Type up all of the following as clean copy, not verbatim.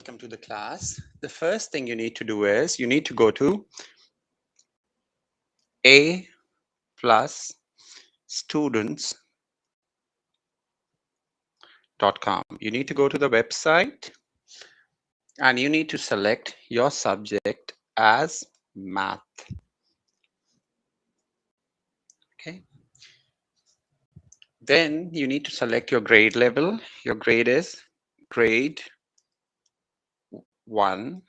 Welcome to the class. The first thing you need to do is you need to go to A plus students.com. You need to go to the website and you need to select your subject as math. Okay. Then you need to select your grade level. Your grade is grade 1.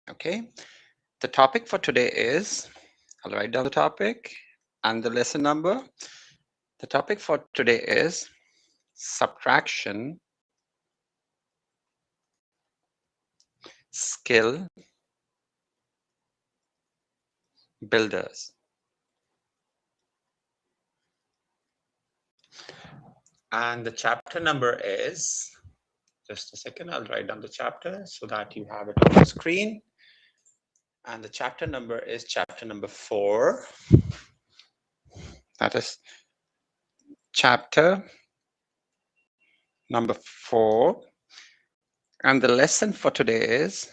Okay. The topic for today is, I'll write down the topic and the lesson number. The topic for today is subtraction skill builders. And the chapter number is, just a second, I'll write down the chapter so that you have it on the screen. And the chapter number is chapter number 4. That is chapter number 4. And the lesson for today is,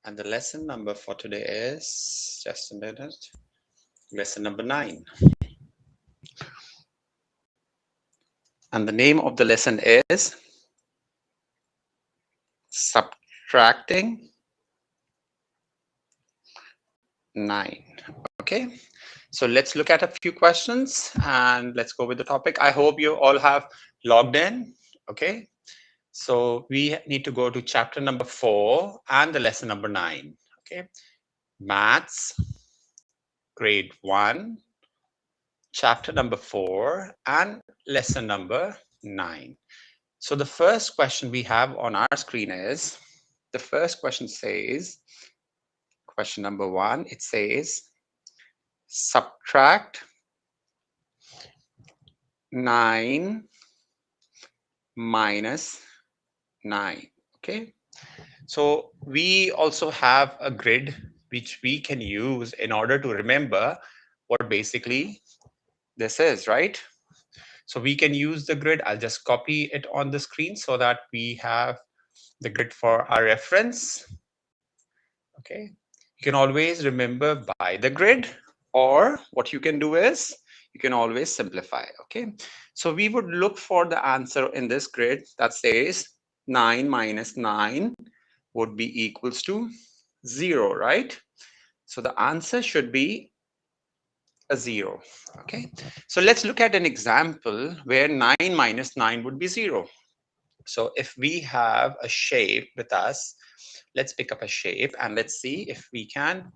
and the lesson number for today is, just a minute, lesson number 9. And the name of the lesson is Subtracting 9. Okay, so let's look at a few questions and let's go with the topic. I hope you all have logged in. Okay, so we need to go to chapter number 4 and the lesson number 9. Okay, maths, grade 1, chapter number 4 and lesson number 9. So the first question we have on our screen is, the first question says, question number 1, it says subtract 9 minus 9. Okay, so we also have a grid which we can use in order to remember what basically this is, right? So we can use the grid. I'll just copy it on the screen so that we have the grid for our reference. Okay, you can always remember by the grid, or what you can do is you can always simplify. Okay, so we would look for the answer in this grid that says 9 minus 9 would be equals to 0, right? So the answer should be a 0. Okay, so let's look at an example where 9 minus 9 would be 0. So if we have a shape with us, let's pick up a shape and let's see if we can,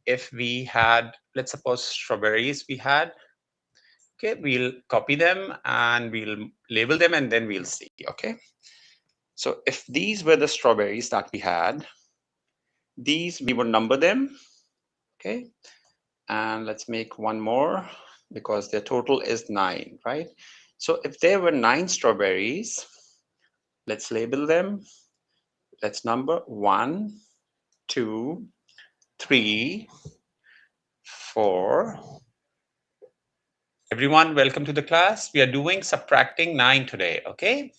if we had, let's suppose strawberries we had. Okay, we'll copy them and we'll label them and then we'll see. Okay, so if these were the strawberries that we had, these we would number them. Okay, and let's make one more because their total is 9, right? So if there were 9 strawberries, let's label them. Let's number 1, 2, 3, 4. Everyone, welcome to the class. We are doing subtracting 9 today. Okay,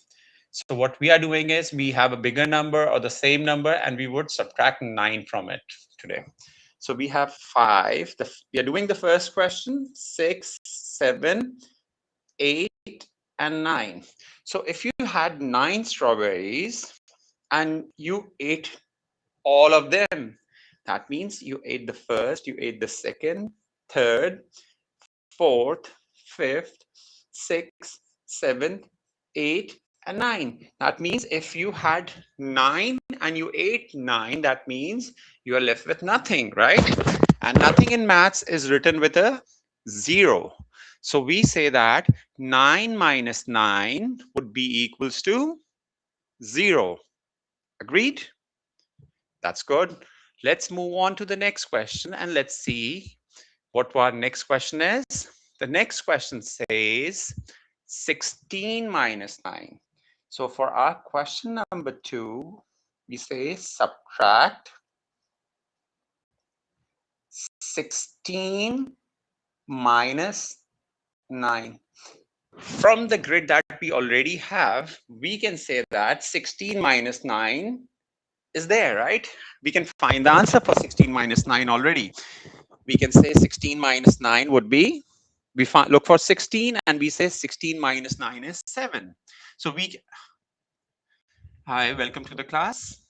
so what we are doing is we have a bigger number or the same number and we would subtract 9 from it today. So we have 5. We are doing the first question, 6, 7, 8, and 9. So if you had 9 strawberries and you ate all of them, that means you ate the first, you ate the second, third, fourth, fifth, sixth, seventh, 8, and 9. That means if you had 9 and you ate 9, that means you are left with nothing, right? And nothing in maths is written with a 0. So we say that 9 minus 9 would be equals to 0. Agreed? That's good. Let's move on to the next question and let's see what our next question is. The next question says 16 minus 9. So for our question number 2, we say subtract 16 minus 9. From the grid that we already have, we can say that 16 minus 9 is there, right? We can find the answer for 16 minus 9 already. We can say 16 minus 9 would be, we look for 16 and we say 16 minus 9 is 7. So hi, welcome to the class.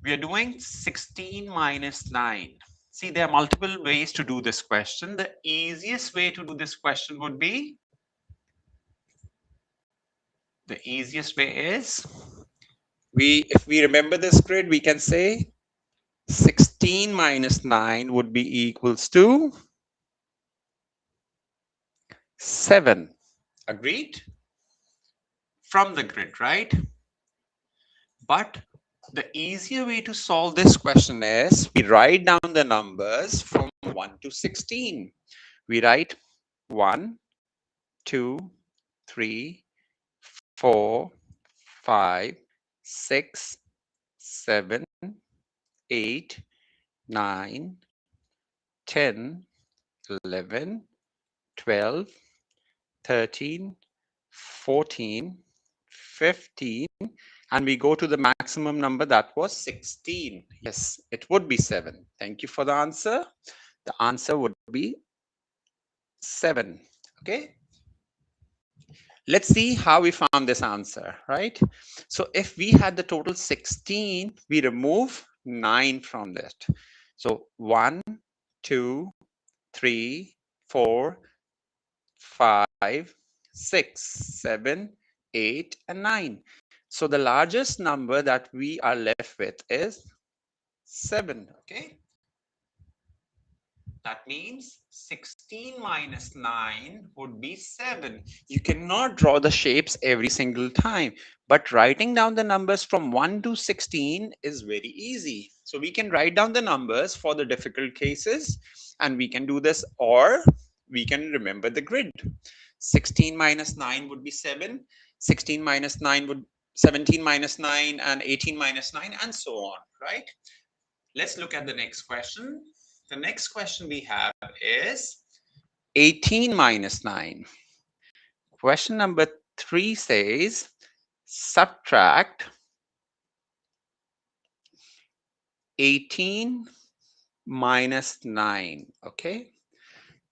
We are doing 16 minus 9. See, there are multiple ways to do this question. The easiest way to do this question would be, the easiest way is, if we remember this grid, we can say 16 minus 9 would be equals to 7. Agreed? From the grid, right? But the easier way to solve this question is, we write down the numbers from 1 to 16. We write 1, 2, 3, 4, 5, 6, 7, 8, 9, 10, 11, 12, 13, 14, 15, and we go to the maximum number, that was 16. Yes, it would be 7. Thank you for the answer. The answer would be 7. Okay. Let's see how we found this answer, right? So if we had the total 16, we remove 9 from that. So 1, 2, 3, 4, 5, 6, 7, 8, and 9. So the largest number that we are left with is 7. Okay. That means 16 minus 9 would be 7. You cannot draw the shapes every single time, but writing down the numbers from 1 to 16 is very easy. So we can write down the numbers for the difficult cases, and we can do this, or we can remember the grid. 16 minus 9 would be 7. 16 minus 9 would 17 minus 9, and 18 minus 9, and so on, right? Let's look at the next question. The next question we have is 18 minus 9. Question number 3 says, subtract 18 minus 9. Okay.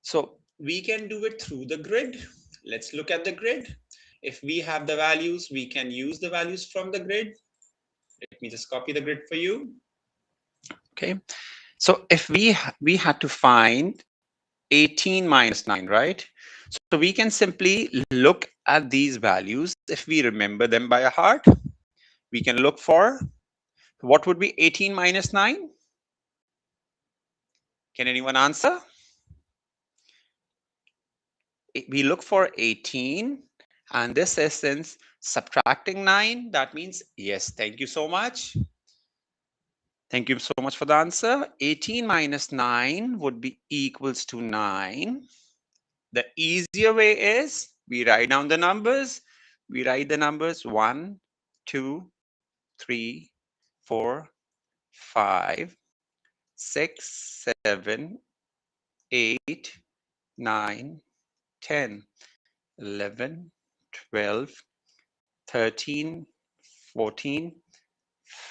So we can do it through the grid. Let's look at the grid. If we have the values, we can use the values from the grid. Let me just copy the grid for you. Okay. So if we had to find 18 minus 9, right? So we can simply look at these values. If we remember them by heart, we can look for, what would be 18 minus 9? Can anyone answer? We look for 18, and this is, since subtracting 9, that means yes. Thank you so much. Thank you so much for the answer. 18 minus 9 would be equals to 9. The easier way is, we write down the numbers. We write the numbers 1, 2, 3, 4, 5, 6, 7, 8, 9, 10, 11, 12, 13, 14,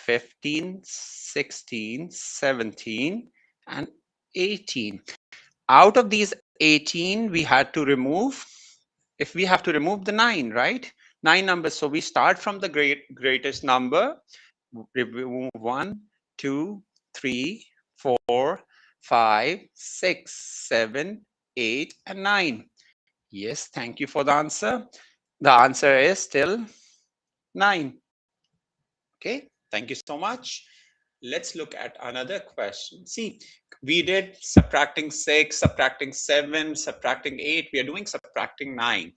15, 16, 17, and 18. Out of these 18, we had to remove, if we have to remove the 9, right? 9 numbers. So we start from the greatest number. Remove 1, 2, 3, 4, 5, 6, 7, 8, and 9. Yes, thank you for the answer. The answer is still 9. Okay, thank you so much. Let's look at another question. See, we did subtracting 6, subtracting 7, subtracting 8. We are doing subtracting 9.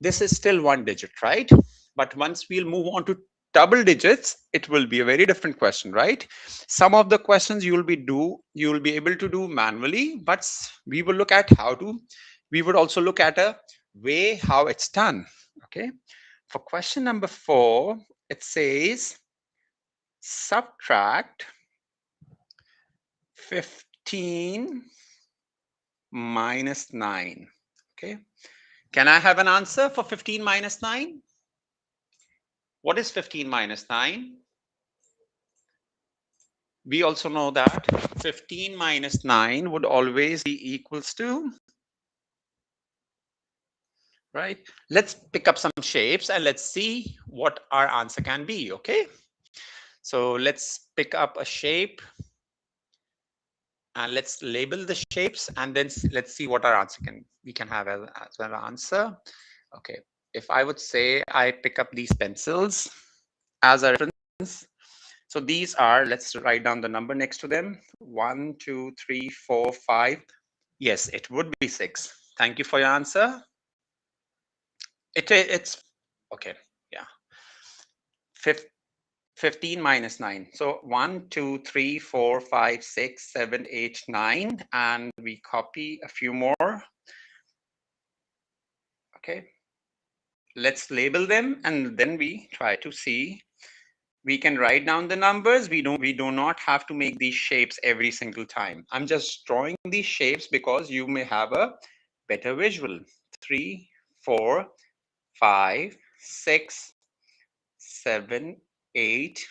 This is still one digit, right? But once we'll move on to double digits, it will be a very different question, right? Some of the questions you will be able to do manually, but we will look at we would also look at a way how it's done. Okay. For question number 4, it says, subtract 15 minus 9. Okay. Can I have an answer for 15 minus 9? What is 15 minus 9? We also know that 15 minus 9 would always be equals to, right? Let's pick up some shapes and let's see what our answer can be, okay? So let's pick up a shape and let's label the shapes and then let's see what our answer we can have as an answer. Okay, if I would say I pick up these pencils as a reference, so these are, let's write down the number next to them, 1 2 3 4 5. Yes, it would be 6. Thank you for your answer. It's okay, yeah. 15 minus 9. So 1 2 3 4 5 6 7 8 9, and we copy a few more. Okay, let's label them and then we try to see. We can write down the numbers. We do not have to make these shapes every single time. I'm just drawing these shapes because you may have a better visual. 3 4 5 6 7 8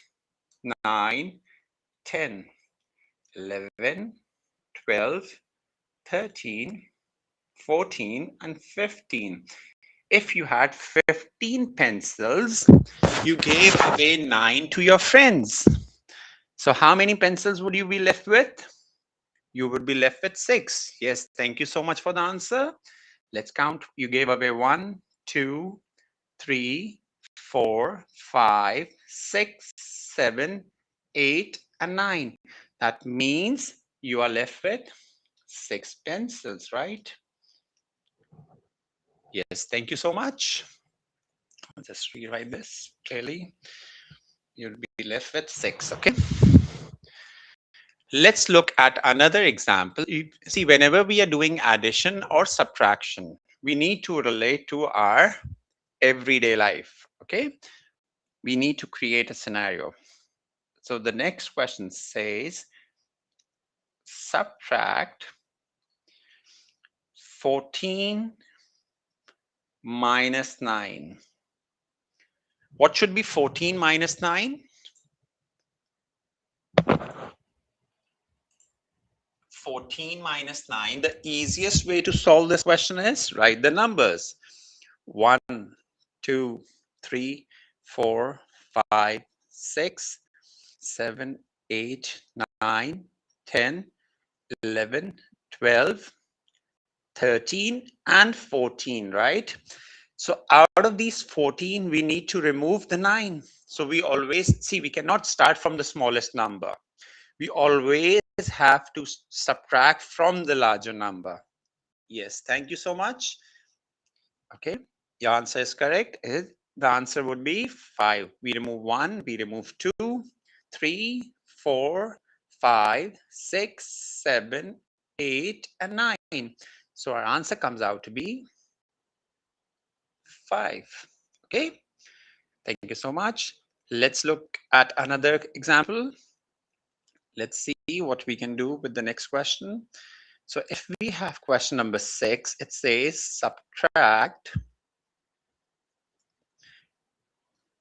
9 10 11 12 13 14 and 15. If you had 15 pencils, you gave away 9 to your friends. So how many pencils would you be left with? You would be left with 6. Yes, thank you so much for the answer. Let's count. You gave away 1 2 3 4 5 6 7 8 and 9. That means you are left with 6 pencils, right? Yes, thank you so much. I'll just rewrite this clearly. You'll be left with 6, okay? Let's look at another example. You see, whenever we are doing addition or subtraction, we need to relate to our everyday life, okay? We need to create a scenario. So the next question says, subtract 14 minus 9. What should be 14 minus 9? 14 minus 9, the easiest way to solve this question is write the numbers. 1 2 3 4 5 6 7 8 9 10 11 12 13 and 14, right? So out of these 14, we need to remove the 9. So we always see, we cannot start from the smallest number. We always have to subtract from the larger number. Yes, thank you so much. Okay, your answer is correct. The answer would be 5. We remove 1, we remove 2, 3, 4, 5, 6, 7, 8, and 9. So our answer comes out to be 5. Okay, thank you so much. Let's look at another example. Let's see what we can do with the next question. So if we have question number 6, it says subtract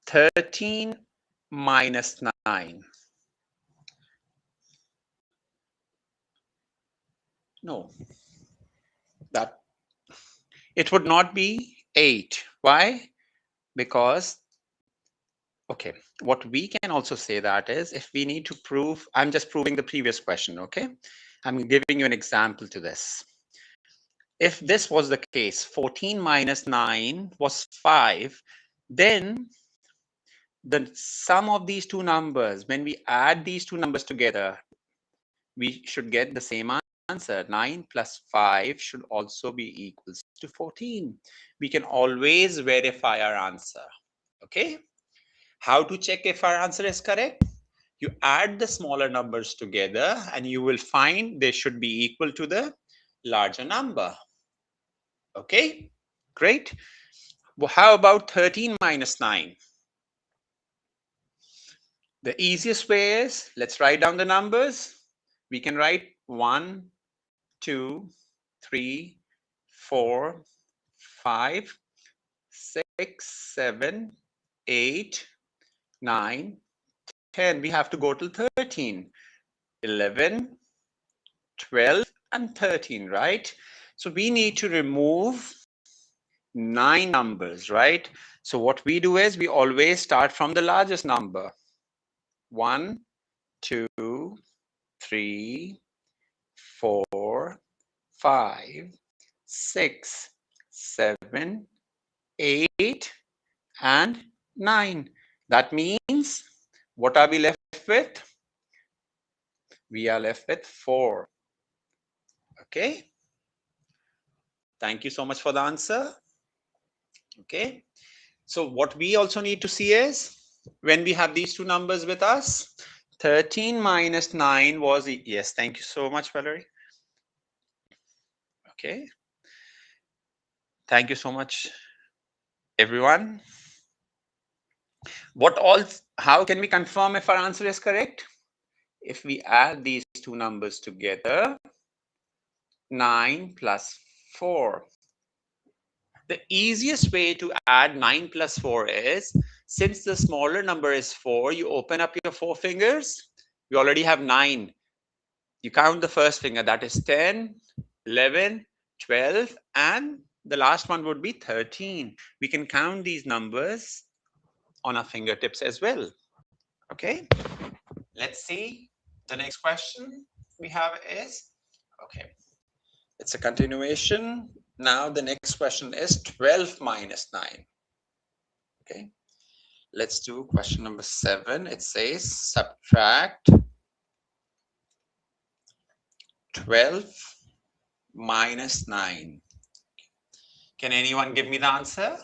13 minus 9. No, that it would not be 8. Why? Because, okay, what we can also say that is if we need to prove, I'm just proving the previous question, okay? I'm giving you an example to this. If this was the case, 14 minus 9 was 5, then the sum of these two numbers, when we add these two numbers together, we should get the same answer. 9 plus 5 should also be equals to 14. We can always verify our answer. Okay? How to check if our answer is correct? You add the smaller numbers together and you will find they should be equal to the larger number. Okay? Great. Well, how about 13 minus 9? The easiest way is, let's write down the numbers. We can write 1, 2, 3, 4, 5, 6, 7, 8, 9, 10. We have to go till 13. 11, 12, and 13, right? So we need to remove 9 numbers, right? So what we do is we always start from the largest number. 1, 2, 3, 4, 5, 6, 7, 8, and 9. That means, what are we left with? We are left with 4. Okay. Thank you so much for the answer. Okay. So what we also need to see is, when we have these two numbers with us, 13 minus 9 was, yes, thank you so much, Valerie. Okay. Thank you so much, everyone. How can we confirm if our answer is correct? If we add these two numbers together, 9 plus 4. The easiest way to add 9 plus 4 is, since the smaller number is 4, you open up your 4 fingers. You already have 9. You count the first finger, that is 10, 11, 12, and the last one would be 13. We can count these numbers on our fingertips as well. Okay, let's see. The next question we have is, okay, it's a continuation. Now the next question is 12 minus 9. Okay, let's do question number 7. It says subtract 12 minus 9. Can anyone give me the answer?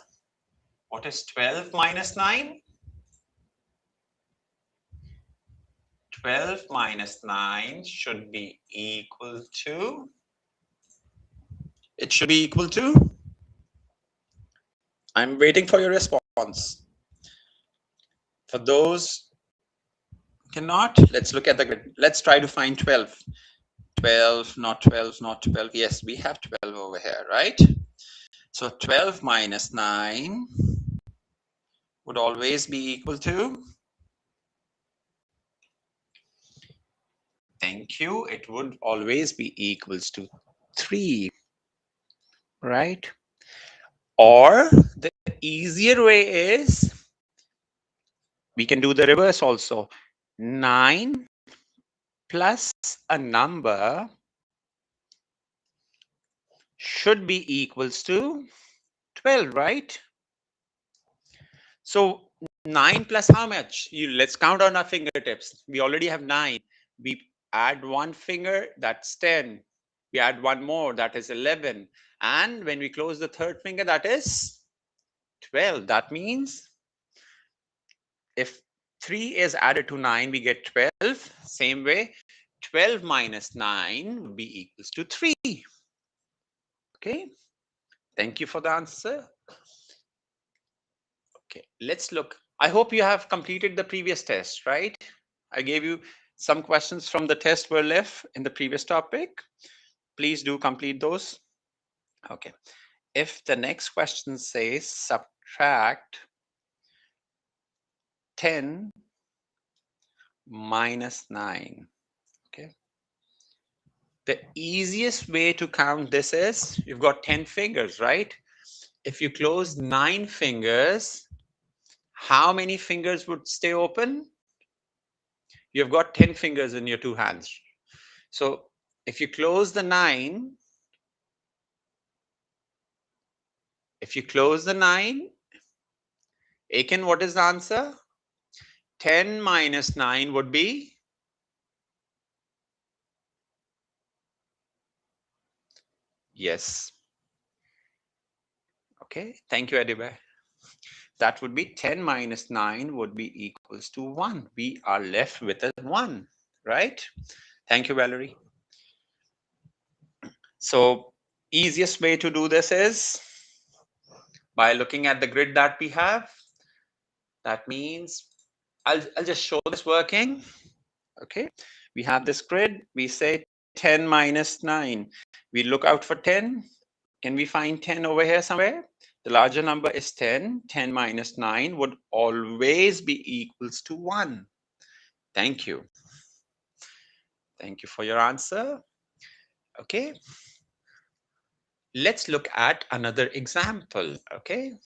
What is 12 minus 9? 12 minus 9 should be equal to, it should be equal to, I'm waiting for your response. For those who cannot, let's look at the grid. Let's try to find 12. 12, not 12, not 12. Yes, we have 12 over here, right? So 12 minus 9 would always be equal to, thank you, it would always be equals to 3, right? Or the easier way is, we can do the reverse also. 9 plus a number should be equals to 12, right? So 9 plus how much? Let's count on our fingertips. We already have 9. We add one finger, that's 10. We add one more, that is 11. And when we close the third finger, that is 12. That means if 3 is added to 9, we get 12. Same way, 12 minus 9 would be equals to 3. Okay. Thank you for the answer. Okay, let's look. I hope you have completed the previous test, right? I gave you some questions from the test were left in the previous topic. Please do complete those. Okay. If the next question says subtract 10 minus 9. Okay. The easiest way to count this is, you've got 10 fingers, right? If you close 9 fingers, how many fingers would stay open? You've got 10 fingers in your two hands. So if you close the 9, Aiken, what is the answer? 10 minus 9 would be? Yes. Okay, thank you, Adibai. That would be 10 minus 9 would be equals to 1. We are left with a 1, right? Thank you, Valerie. So easiest way to do this is by looking at the grid that we have. That means I'll just show this working. Okay, we have this grid. We say 10 minus 9. We look out for 10. Can we find 10 over here somewhere? The larger number is 10. 10 minus 9 would always be equals to 1. Thank you. Thank you for your answer. Okay. Let's look at another example. Okay.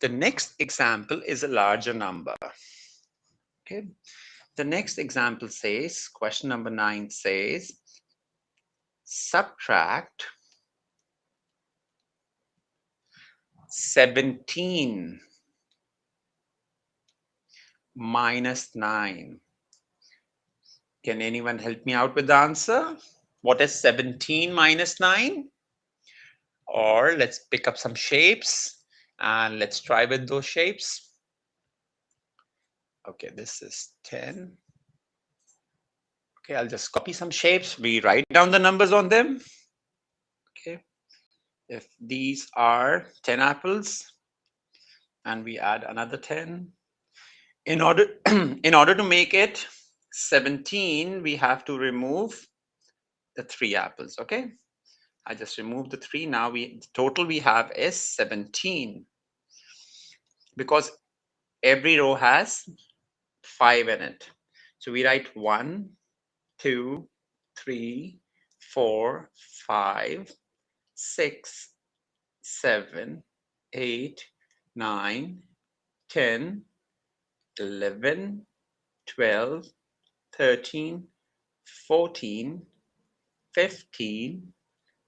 The next example is a larger number. Okay. The next example says, question number 9 says, subtract 17 minus 9. Can anyone help me out with the answer? What is 17 minus 9? Or let's pick up some shapes and let's try with those shapes. Okay, this is 10. Okay, I'll just copy some shapes. We write down the numbers on them. Okay, if these are 10 apples and we add another 10, in order to make it 17, we have to remove the 3 apples. Okay, I just removed the 3. Now the total we have is 17, because every row has 5 in it. So we write 1, 2, 3, 4, 5, 6, 7, 8, 9, 10, 11, 12, 13, 14, 15,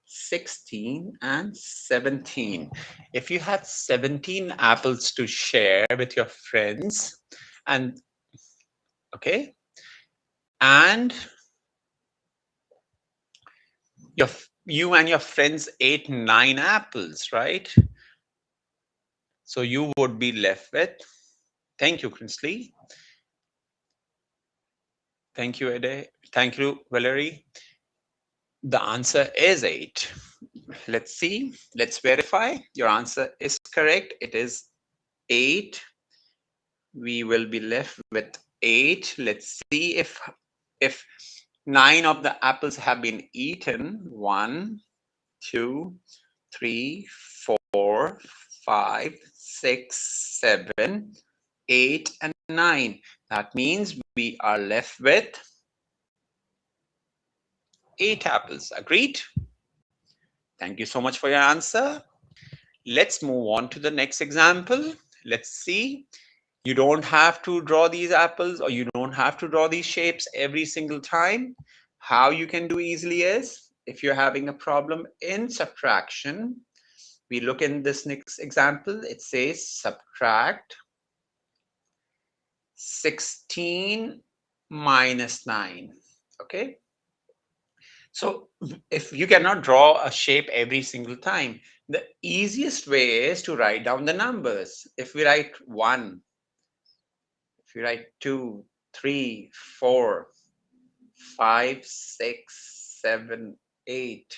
16, and 17. If you had 17 apples to share with your friends, and okay, and you and your friends ate 9 apples, right? So you would be left with, thank you, Kinsley. Thank you, Ede. Thank you, Valerie. The answer is 8. Let's see. Let's verify. Your answer is correct. It is 8. We will be left with 8. Let's see if 9 of the apples have been eaten. 1, 2, 3, 4, 5, 6, 7, 8, and 9. That means we are left with 8 apples. Agreed? Thank you so much for your answer. Let's move on to the next example. Let's see. You don't have to draw these apples, or you don't have to draw these shapes every single time. How you can do easily is, if you're having a problem in subtraction, we look in this next example. It says subtract 16 minus 9. Okay. So if you cannot draw a shape every single time, the easiest way is to write down the numbers. If we write 1, if you write 2, 3, 4, 5, 6, 7, 8,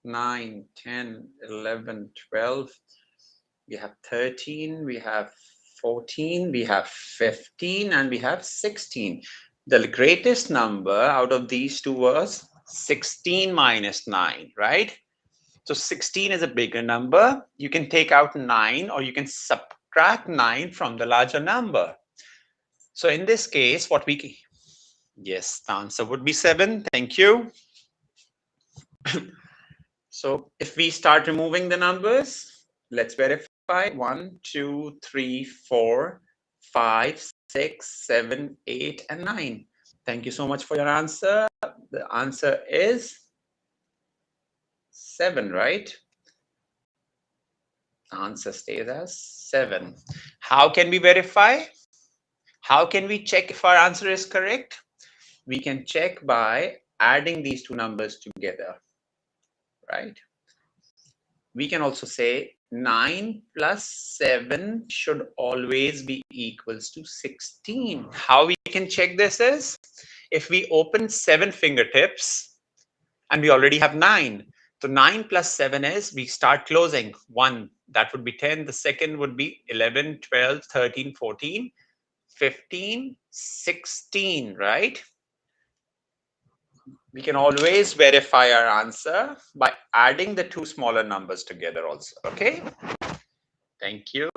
9, 10, 11, 12, we have 13, we have 14, we have 15, and we have 16. The greatest number out of these two was 16 minus 9, right? So 16 is a bigger number. You can take out 9, or you can subtract 9 from the larger number. So in this case, yes, the answer would be 7. Thank you. So if we start removing the numbers, let's verify. 1, 2, 3, 4, 5, 6, 7, 8, and 9. Thank you so much for your answer. The answer is 7, right? The answer stays as 7. How can we verify? How can we check if our answer is correct? We can check by adding these two numbers together, right? We can also say 9 plus 7 should always be equals to 16. How we can check this is, if we open 7 fingertips and we already have 9. So 9 plus 7 is, we start closing. 1, that would be 10. The second would be 11, 12, 13, 14, 15, 16, right? We can always verify our answer by adding the two smaller numbers together also. Okay. Thank you.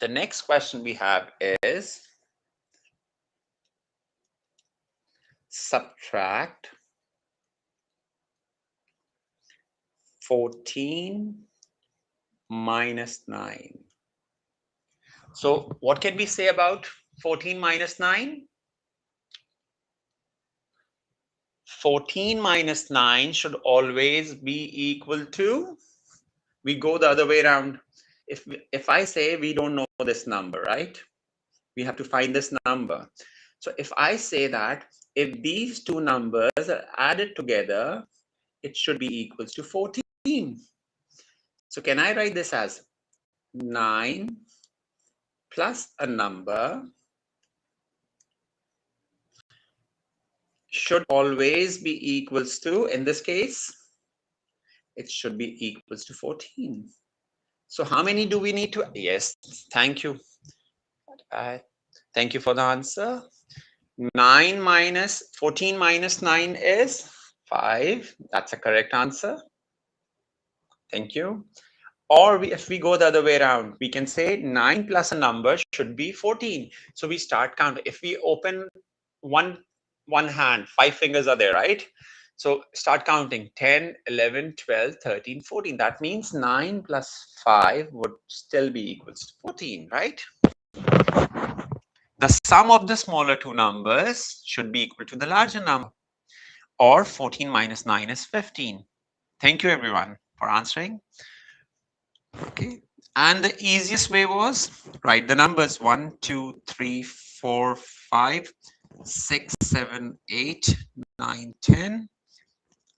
The next question we have is subtract 14 minus 9. So what can we say about 14 minus 9? 14 minus 9 should always be equal to, we go the other way around. If I say we don't know this number, right? We have to find this number. So if I say that if these two numbers are added together, it should be equals to 14. So can I write this as 9 plus a number should always be equals to, in this case, it should be equals to 14. So how many do we need to? Yes, thank you. Thank you for the answer. 9 minus 14 minus 9 is 5. That's a correct answer. Thank you. Or if we go the other way around, we can say 9 plus a number should be 14. So we start counting. If we open one hand, 5 fingers are there, right? So start counting 10, 11, 12, 13, 14. That means 9 plus 5 would still be equals to 14, right? The sum of the smaller two numbers should be equal to the larger number, or 14 minus 9 is 15. Thank you everyone for answering. Okay, and the easiest way was write the numbers 1, 2, 3, 4, 5, 6, 7, 8, 9, 10,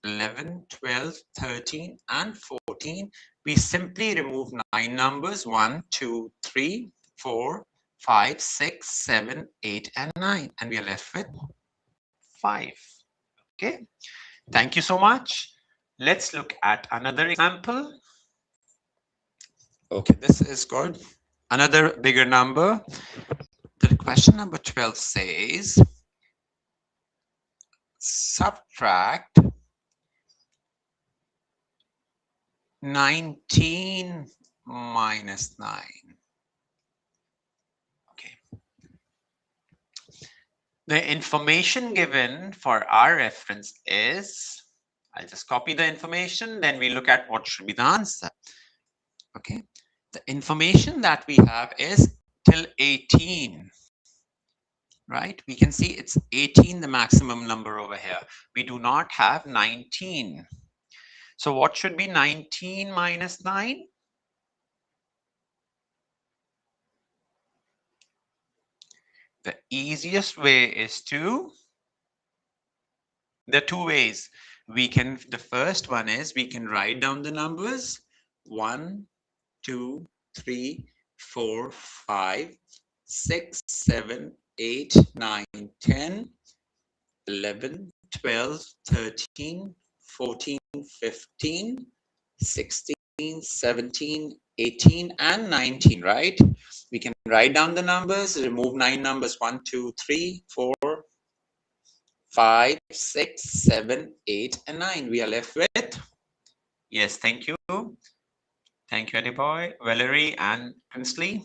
11, 12, 13, and 14. We simply remove 9 numbers 1, 2, 3, 4, 5, 6, 7, 8, and 9, and we are left with 5. Okay, thank you so much. Let's look at another example. Okay, this is good. Another bigger number. The question number 12 says subtract 19 minus 9. Okay. The information given for our reference is, I'll just copy the information, then we look at what should be the answer. Okay. The information that we have is till 18. Right? We can see it's 18, the maximum number over here. We do not have 19. So what should be 19 minus 9? The easiest way is to, there are two ways. We can, the first one is we can write down the numbers 1, 2, 3, 4, 5, 6, 7, 8, 9, 10, 11, 12, 13, 14, 15, 16, 17, 18, and 19, right? We can write down the numbers, remove 9 numbers, 1, 2, 3, 4, 5, 6, 7, 8, and 9. We are left with, yes, thank you. Thank you, Adiboy, Valerie, and Prinsley.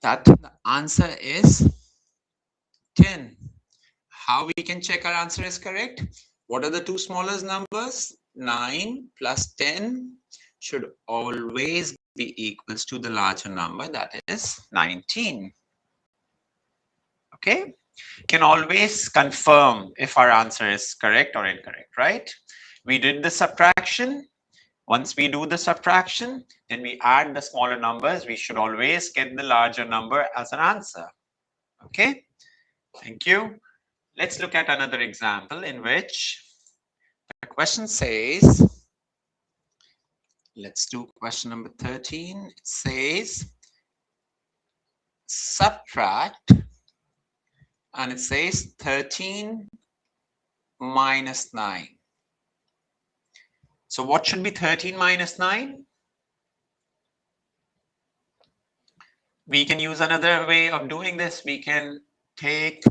That the answer is 10. How we can check our answer is correct? What are the two smallest numbers? 9 plus 10 should always be equals to the larger number, that is 19. Okay, can always confirm if our answer is correct or incorrect, right? We did the subtraction. Once we do the subtraction, then we add the smaller numbers. We should always get the larger number as an answer. Okay, thank you. Let's look at another example in which the question says, let's do question number 13. It says subtract, and it says 13 minus 9. So what should be 13 minus 9? We can use another way of doing this. We can take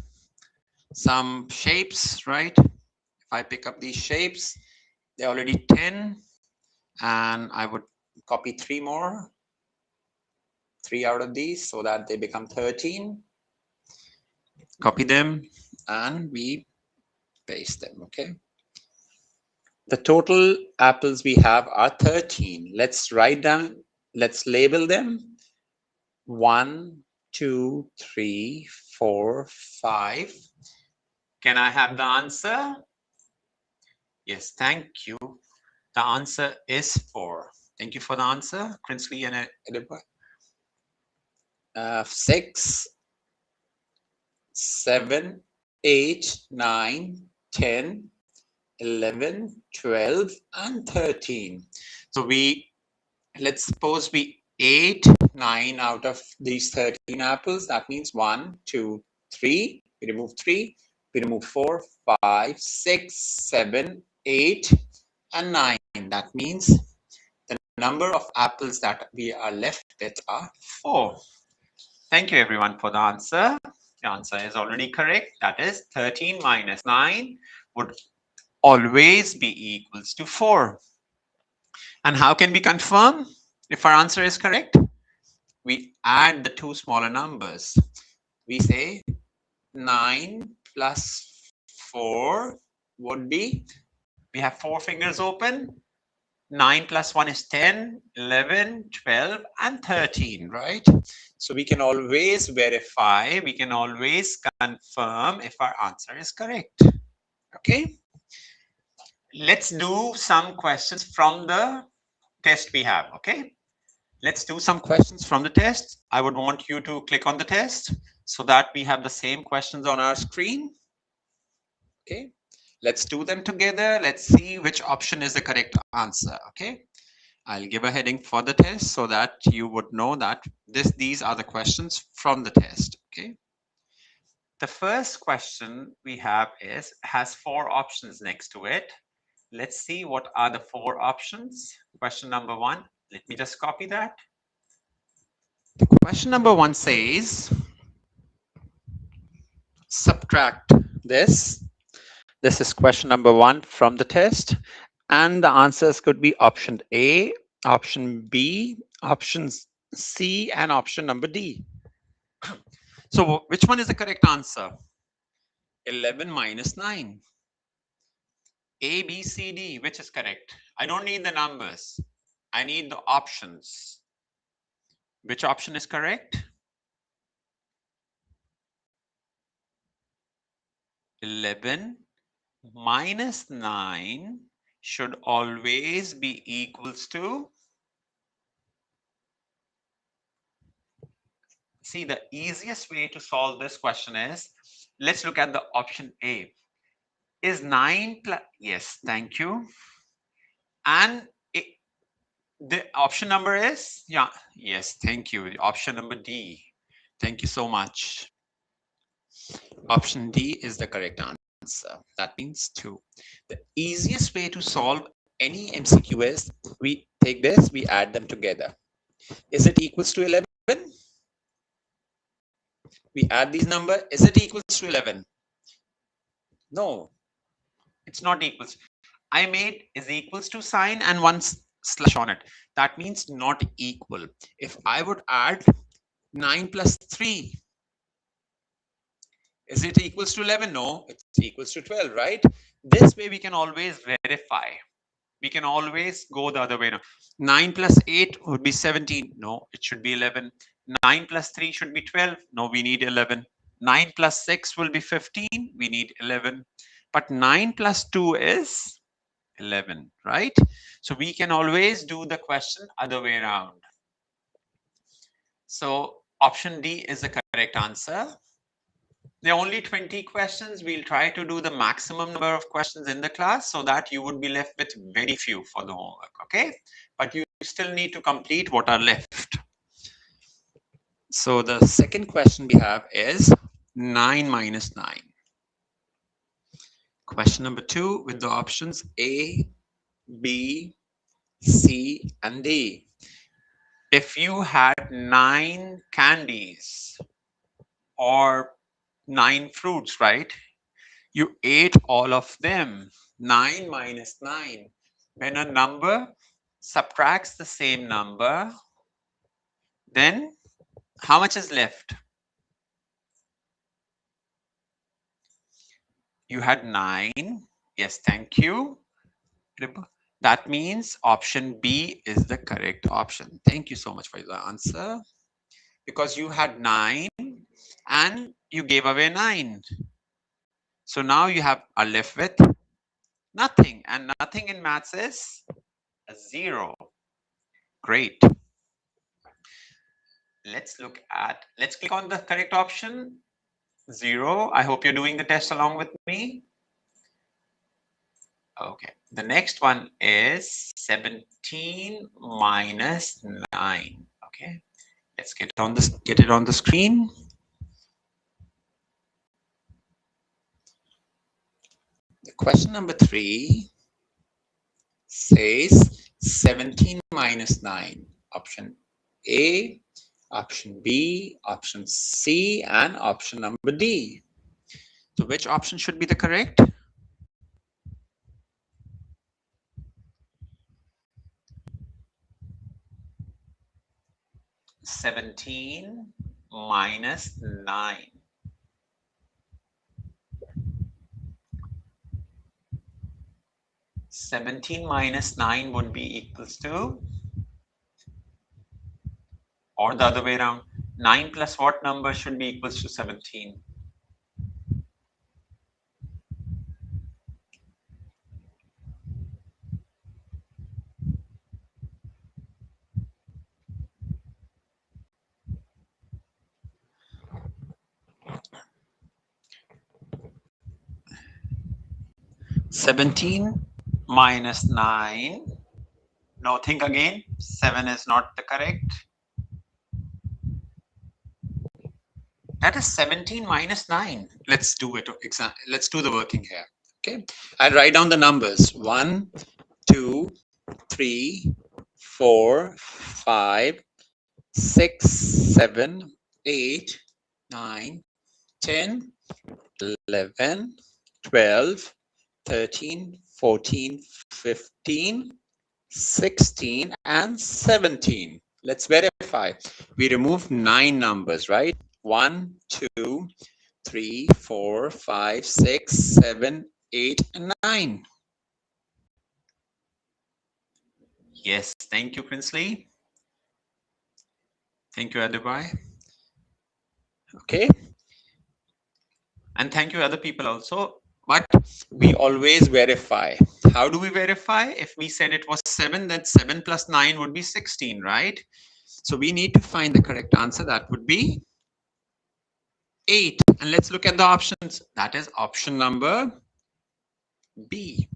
some shapes, right? If I pick up these shapes, they're already 10, and I would copy three out of these so that they become 13. Copy them and we paste them, okay? The total apples we have are 13. Let's write down, let's label them. 1, 2, 3, 4, 5. Can I have the answer? Yes, thank you. The answer is 4. Thank you for the answer, Prinsley and Edinburgh. 6, 7, 8, 9, 10, 11, 12, and 13. So let's suppose we ate 9 out of these 13 apples. That means 1, 2, 3. We remove 3. We remove 4, 5, 6, 7, 8, and 9. That means the number of apples that we are left with are 4. Thank you everyone for the answer. The answer is already correct. That is 13 minus 9 would always be equals to 4. And how can we confirm if our answer is correct? We add the two smaller numbers. We say 9 plus 4 would be, we have 4 fingers open. 9 plus 1 is 10, 11, 12, and 13, right? So we can always verify, we can always confirm if our answer is correct. Okay? Let's do some questions from the test we have, okay? Let's do some questions from the test. I would want you to click on the test so that we have the same questions on our screen. Okay, let's do them together. Let's see which option is the correct answer. Okay, I'll give a heading for the test so that you would know that these are the questions from the test. Okay, the first question we have has 4 options next to it. Let's see what are the 4 options. Question number 1. Let me just copy that. Question number 1 says, subtract this. This is question number 1 from the test. And the answers could be option A, option B, option C, and option number D. So which one is the correct answer? 11 minus 9. A, B, C, D, which is correct? I don't need the numbers. I need the options. Which option is correct? 11 minus 9 should always be equals to, see, the easiest way to solve this question is, let's look at the option A. Is 9 plus, yes, thank you. And the option number is, yeah, yes, thank you. Option number D. Thank you so much. Option D is the correct answer. That means 2. The easiest way to solve any MCQ is, we take this, we add them together. Is it equals to 11? We add these numbers. Is it equals to 11? No, it's not equals. I made is equals to sign and one slash on it. That means not equal. If I would add 9 plus 3, is it equals to 11? No, it's equals to 12, right? This way we can always verify. We can always go the other way now. 9 plus 8 would be 17. No, it should be 11. 9 plus 3 should be 12. No, we need 11. 9 plus 6 will be 15. We need 11. But 9 plus 2 is 11, right? So we can always do the question other way around. So option D is the correct answer. There are only 20 questions. We'll try to do the maximum number of questions in the class so that you would be left with very few for the homework, okay? But you still need to complete what are left. So the second question we have is 9 minus 9. Question number 2 with the options A, B, C, and D. If you had 9 candies or 9 fruits, right? You ate all of them. 9 minus 9. When a number subtracts the same number, then how much is left? You had 9. Yes, thank you. That means option B is the correct option. Thank you so much for the answer. Because you had 9 and you gave away 9. So now you are left with nothing. And nothing in maths is a 0. Great. Let's click on the correct option, 0. I hope you're doing the test along with me. Okay, the next one is 17 minus 9. Okay, let's get it on the screen. The question number 3 says 17 minus 9. Option A, option B, option C, and option number D. So which option should be the correct? 17 minus 9. Seventeen minus 9 would be equals to, or the other way around, 9 plus what number should be equals to 17? Seventeen minus 9. No, think again. 7 is not the correct. That is 17 minus 9. Let's do it. Let's do the working here. Okay. I'll write down the numbers. 1, 2, 3, 4, 5, 6, 7, 8, 9, 10, 11, 12, 13, 14, 15, 16, and 17. Let's verify. We remove 9 numbers, right? 1, 2, 3, 4, 5, 6, 7, 8, and 9. Yes, thank you, Princely. Thank you, Adubai. Okay. And thank you, other people also. But we always verify. How do we verify? If we said it was 7, then 7 plus 9 would be 16, right? So we need to find the correct answer. That would be 8. And let's look at the options. That is option number B.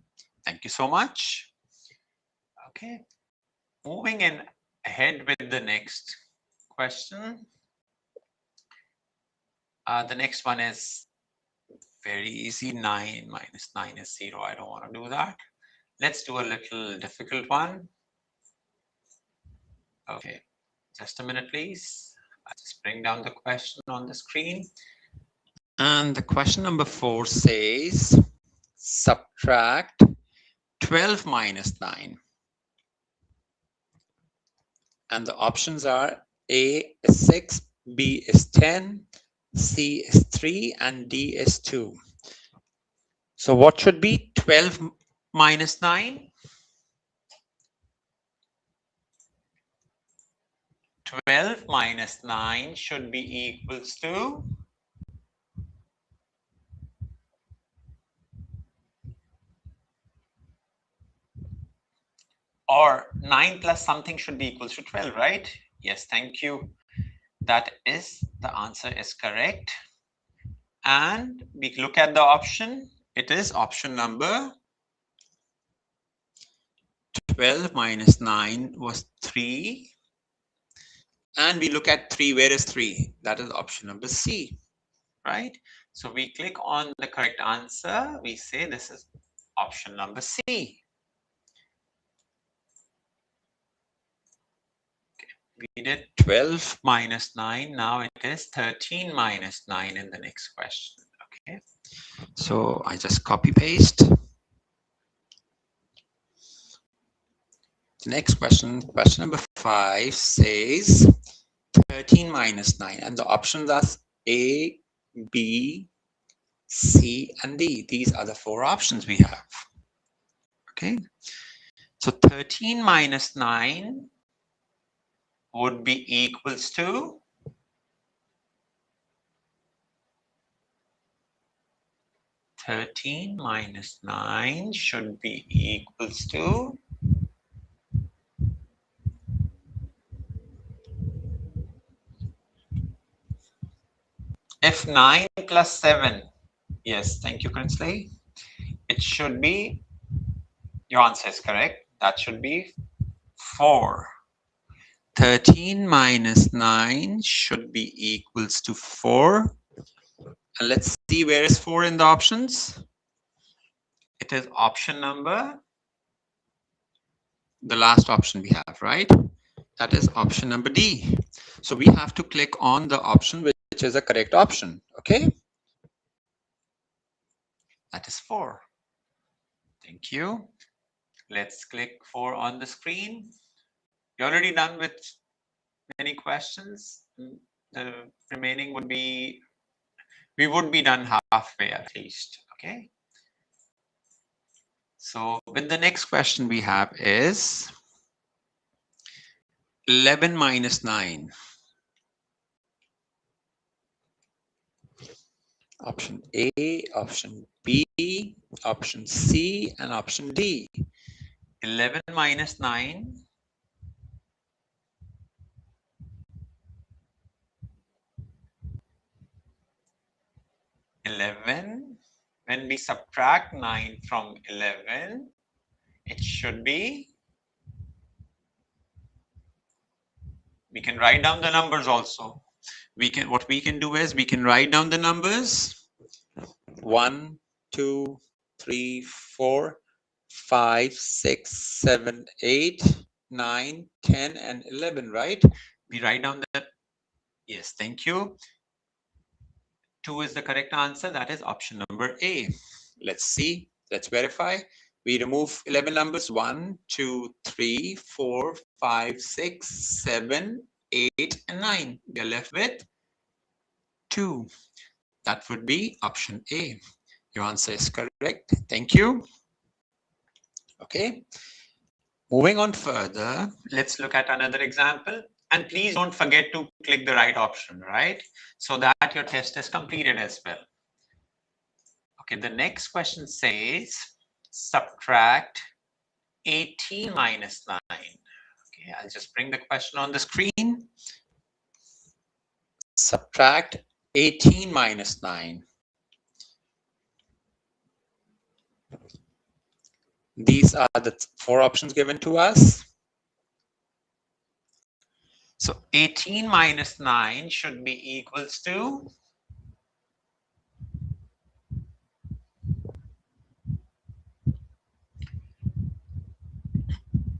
Thank you so much. Okay. Moving in ahead with the next question. The next one is very easy. 9 minus 9 is 0. I don't want to do that. Let's do a little difficult one. Okay, just a minute, please. I'll just bring down the question on the screen. And the question number 4 says, subtract 12 minus 9. And the options are A is 6, B is 10, C is 3, and D is 2. So what should be 12 minus 9? 12 minus 9 should be equals to, or 9 plus something should be equals to 12, right? Yes, thank you. That is, the answer is correct. And we look at the option. It is option number 12 minus 9 was 3. And we look at 3. Where is 3? That is option number C, right? So we click on the correct answer. We say this is option number C. We did 12 minus 9. Now it is 13 minus 9 in the next question. Okay. So I just copy paste. The next question, question number 5 says 13 minus 9, and the options are A, B, C, and D. These are the 4 options we have. Okay. So 13 minus 9 would be equals to 13 minus 9 should be equals to if 9 plus 7. Yes, thank you, Prinsley. It should be, your answer is correct. That should be 4. 13 minus 9 should be equals to 4. And let's see where is 4 in the options. It is option number, the last option we have, right? That is option number D. So we have to click on the option which is a correct option. Okay. That is 4. Thank you. Let's click 4 on the screen. You're already done with many questions. The remaining would be, we would be done halfway at least. Okay. So with the next question we have is 11 minus 9. Option A, option B, option C, and option D. 11 minus 9. 11. When we subtract 9 from 11, it should be, we can write down the numbers also. What we can do is we can write down the numbers 1, 2, 3, 4, 5, 6, 7, 8, 9, 10, and 11, right? We write down that. Yes, thank you. 2 is the correct answer. That is option number A. Let's see. Let's verify. We remove 11 numbers 1, 2, 3, 4, 5, 6, 7, 8, and 9. We are left with 2. That would be option A. Your answer is correct. Thank you. Okay. Moving on further, let's look at another example. And please don't forget to click the right option, right? So that your test is completed as well. Okay, the next question says subtract 18 minus 9. Okay, I'll just bring the question on the screen. Subtract 18 minus 9. These are the 4 options given to us. So 18 minus 9 should be equals to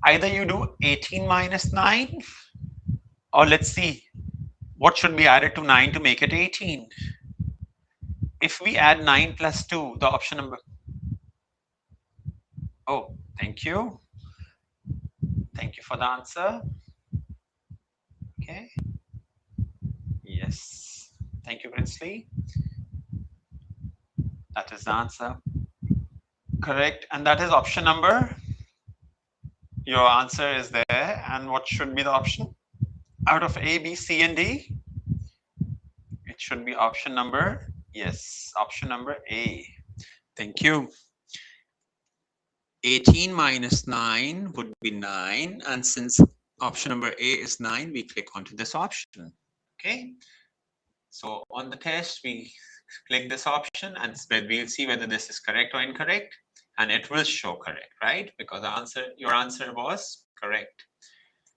either you do 18 minus 9, or let's see what should be added to 9 to make it 18. If we add 9 plus 2, the option number. Oh, thank you. Thank you for the answer. Okay. Yes. Thank you, Prinsley. That is the answer. Correct. And that is option number. Your answer is there. And what should be the option? Out of A, B, C, and D? It should be option number. Yes, option number A. Thank you. 18 minus 9 would be 9. And since option number A is 9, we click onto this option. Okay. So on the test, we click this option and we'll see whether this is correct or incorrect. And it will show correct, right? Because your answer was correct.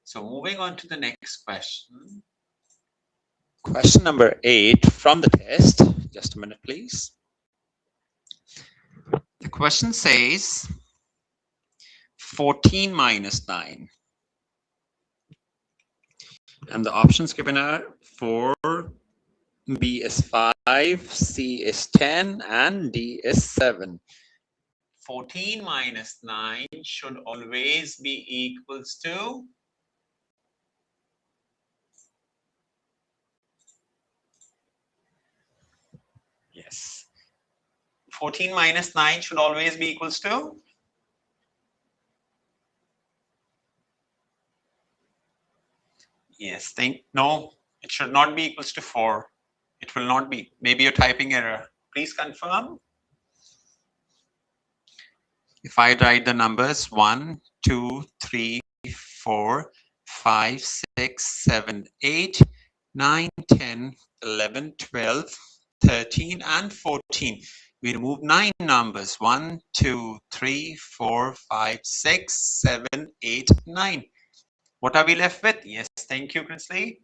So moving on to the next question. Question number 8 from the test. Just a minute, please. The question says 14 minus 9. And the options given are 4, B is 5, C is 10, and D is 7. 14 minus 9 should always be equals to, yes, 14 minus 9 should always be equals to, yes, no, it should not be equals to 4. It will not be. Maybe you're typing error. Please confirm. If I write the numbers 1, 2, 3, 4, 5, 6, 7, 8, 9, 10, 11, 12, 13, and 14. We remove 9 numbers 1, 2, 3, 4, 5, 6, 7, 8, 9. What are we left with? Yes, thank you, Prinsley.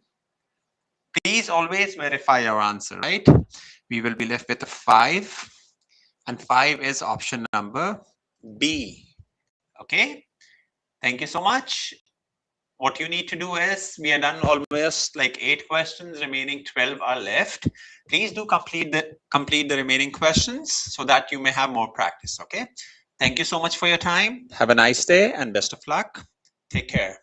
Please always verify your answer, right? We will be left with a 5, and 5 is option number B. Okay, thank you so much. What you need to do is, we are done almost like 8 questions, remaining 12 are left. Please do complete the remaining questions so that you may have more practice. Okay, thank you so much for your time. Have a nice day and best of luck. Take care.